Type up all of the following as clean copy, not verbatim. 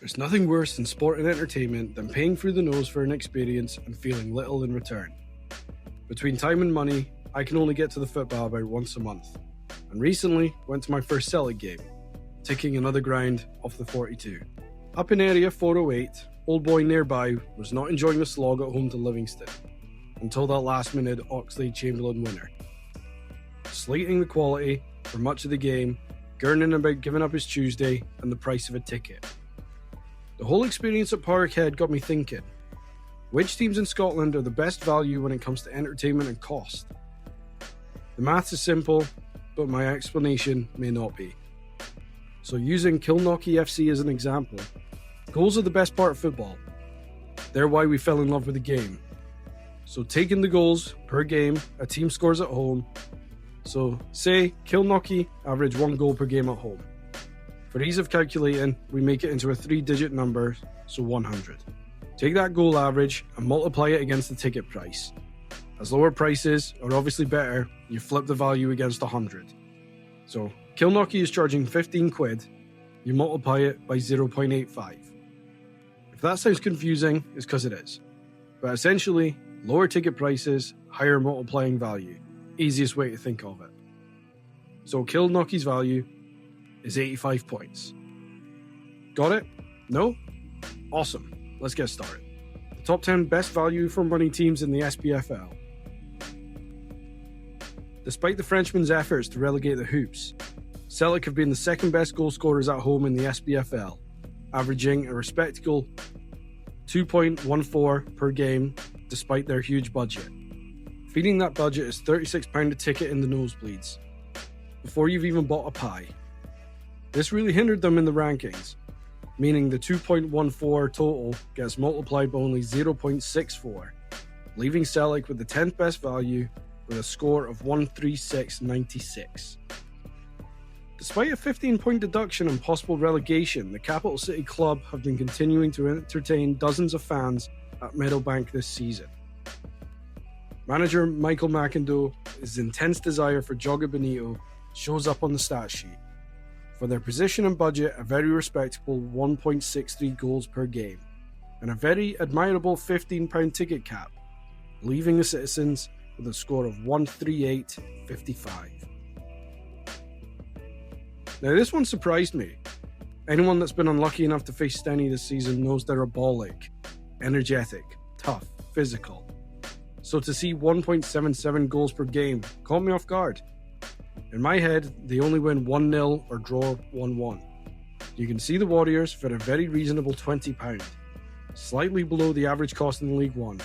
There's nothing worse than sport and entertainment than paying through the nose for an experience and feeling little in return. Between time and money, I can only get to the football about once a month, and recently went to my first Celtic game, ticking another grind off the 42. Up in area 408, old boy nearby was not enjoying the slog at home to Livingston, until that last minute Oxlade-Chamberlain winner. Slating the quality for much of the game, gurning about giving up his Tuesday and the price of a ticket. The whole experience at Parkhead got me thinking, which teams in Scotland are the best value when it comes to entertainment and cost? The maths is simple, but my explanation may not be. So using Kilknocky FC as an example, goals are the best part of football. They're why we fell in love with the game. So taking the goals per game a team scores at home, so say Kilknocky average 1 goal per game at home. For ease of calculating, we make it into a 3-digit number, so 100. Take that goal average and multiply it against the ticket price. As lower prices are obviously better, you flip the value against 100. So Kilknocky is charging 15 quid, you multiply it by 0.85. If that sounds confusing, it's because it is. But essentially, lower ticket prices, higher multiplying value. Easiest way to think of it. So Kilknocky's value is 85 points. Got it? No? Awesome. Let's get started. The top 10 best value for money teams in the SPFL. Despite the Frenchman's efforts to relegate the Hoops, Celtic have been the second best goal scorers at home in the SPFL, averaging a respectable 2.14 per game despite their huge budget. Feeding that budget is £36 a ticket in the nosebleeds, before you've even bought a pie. This really hindered them in the rankings, meaning the 2.14 total gets multiplied by only 0.64, leaving Celtic with the 10th best value with a score of 136.96. Despite a 15-point deduction and possible relegation, the Capital City club have been continuing to entertain dozens of fans at Meadowbank this season. Manager Michael McIndoe's intense desire for Joga Bonito shows up on the stat sheet. For their position and budget, a very respectable 1.63 goals per game, and a very admirable £15 ticket cap, leaving the citizens with a score of 138.55. Now this one surprised me. Anyone that's been unlucky enough to face Steny this season knows they're abolic, energetic, tough, physical. So to see 1.77 goals per game caught me off guard. In my head, they only win 1-0 or draw 1-1. You can see the Warriors for a very reasonable £20, slightly below the average cost in League One,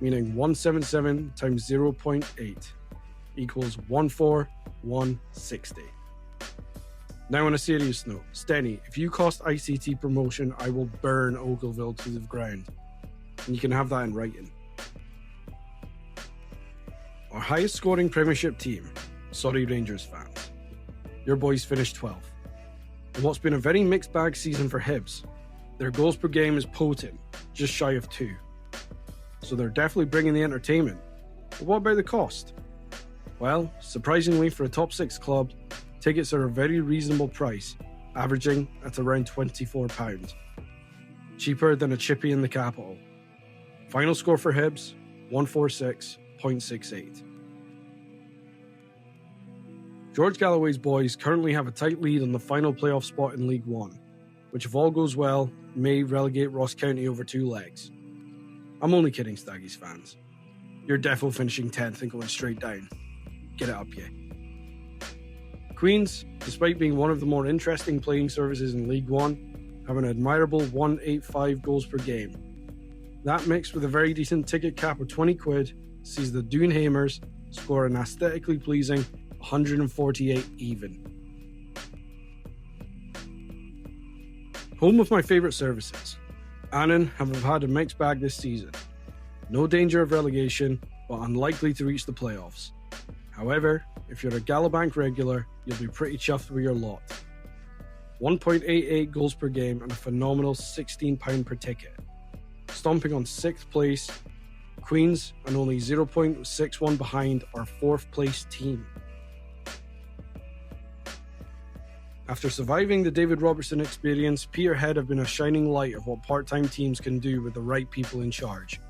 meaning 177 times 0.8 equals 14160. Now on a serious note, Steny, if you cost ICT promotion, I will burn Ogleville to the ground. And you can have that in writing. Our highest scoring Premiership team, sorry Rangers fans, your boys finished 12th. In what's been a very mixed bag season for Hibs, their goals per game is potent, just shy of 2. So they're definitely bringing the entertainment. But what about the cost? Well, surprisingly for a top 6 club, tickets are a very reasonable price, averaging at around £24. Cheaper than a chippy in the capital. Final score for Hibs, 146.68. George Galloway's boys currently have a tight lead on the final playoff spot in League One, which if all goes well, may relegate Ross County over 2 legs. I'm only kidding, Staggies fans. You're defo finishing 10th and going straight down. Get it up, yeah. Queens, despite being one of the more interesting playing services in League One, have an admirable 185 goals per game. That mixed with a very decent ticket cap of 20 quid sees the Doonhamers score an aesthetically pleasing 148 even. Home of my favourite services. Annan have had a mixed bag this season. No danger of relegation, but unlikely to reach the playoffs. However, if you're a Gallowbank regular, you'll be pretty chuffed with your lot. 1.88 goals per game and a phenomenal £16 per ticket. Stomping on 6th place, Queens, and only 0.61 behind our 4th place team. After surviving the David Robertson experience, Peterhead have been a shining light of what part-time teams can do with the right people in charge.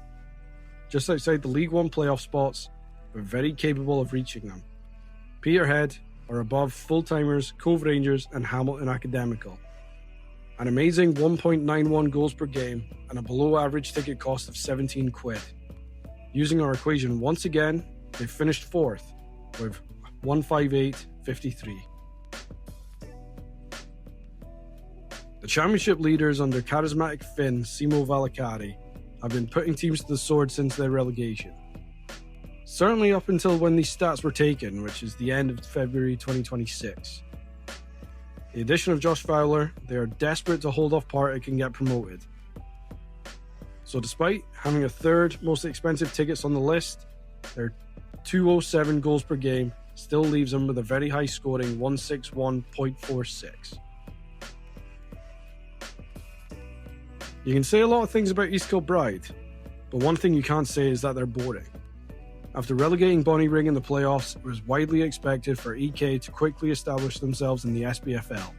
Just outside the League One playoff spots, but very capable of reaching them. Peterhead are above full-timers, Cove Rangers and Hamilton Academical. An amazing 1.91 goals per game and a below-average ticket cost of 17 quid. Using our equation once again, they finished 4th with 158.53. The championship leaders under charismatic Finn Simo Valakari have been putting teams to the sword since their relegation. Certainly up until when these stats were taken, which is the end of February 2026. The addition of Josh Fowler, they are desperate to hold off Partick and get promoted. So despite having a third most expensive tickets on the list, their 207 goals per game still leaves them with a very high scoring 161.46. You can say a lot of things about East Kilbride, but one thing you can't say is that they're boring. After relegating Bonnyrigg in the playoffs, it was widely expected for EK to quickly establish themselves in the SPFL.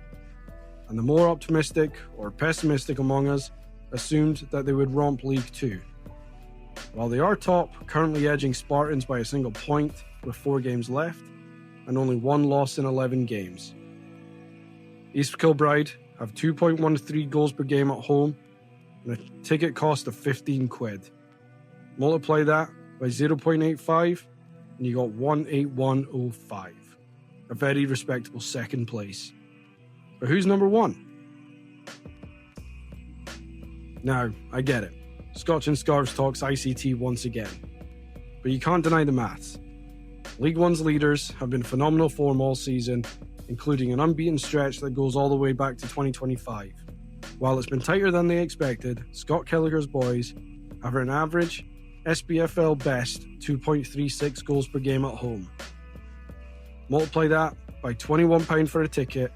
And the more optimistic or pessimistic among us assumed that they would romp League 2. While they are top, currently edging Spartans by a single point with 4 games left, and only 1 loss in 11 games. East Kilbride have 2.13 goals per game at home, and a ticket cost of 15 quid. Multiply that by 0.85 and you got 181.05. A very respectable second place. But who's number 1? Now, I get it. Scotch and Scarves talks ICT once again. But you can't deny the maths. League One's leaders have been phenomenal form all season, including an unbeaten stretch that goes all the way back to 2025. While it's been tighter than they expected, Scott Kelleher's boys have an average SPFL best 2.36 goals per game at home. Multiply that by £21 for a ticket,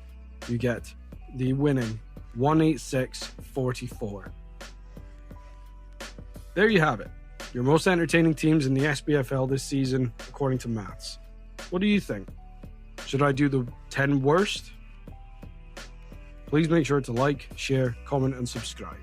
you get the winning 186.44. There you have it, your most entertaining teams in the SPFL this season according to maths. What do you think? Should I do the 10 worst? Please make sure to like, share, comment and subscribe.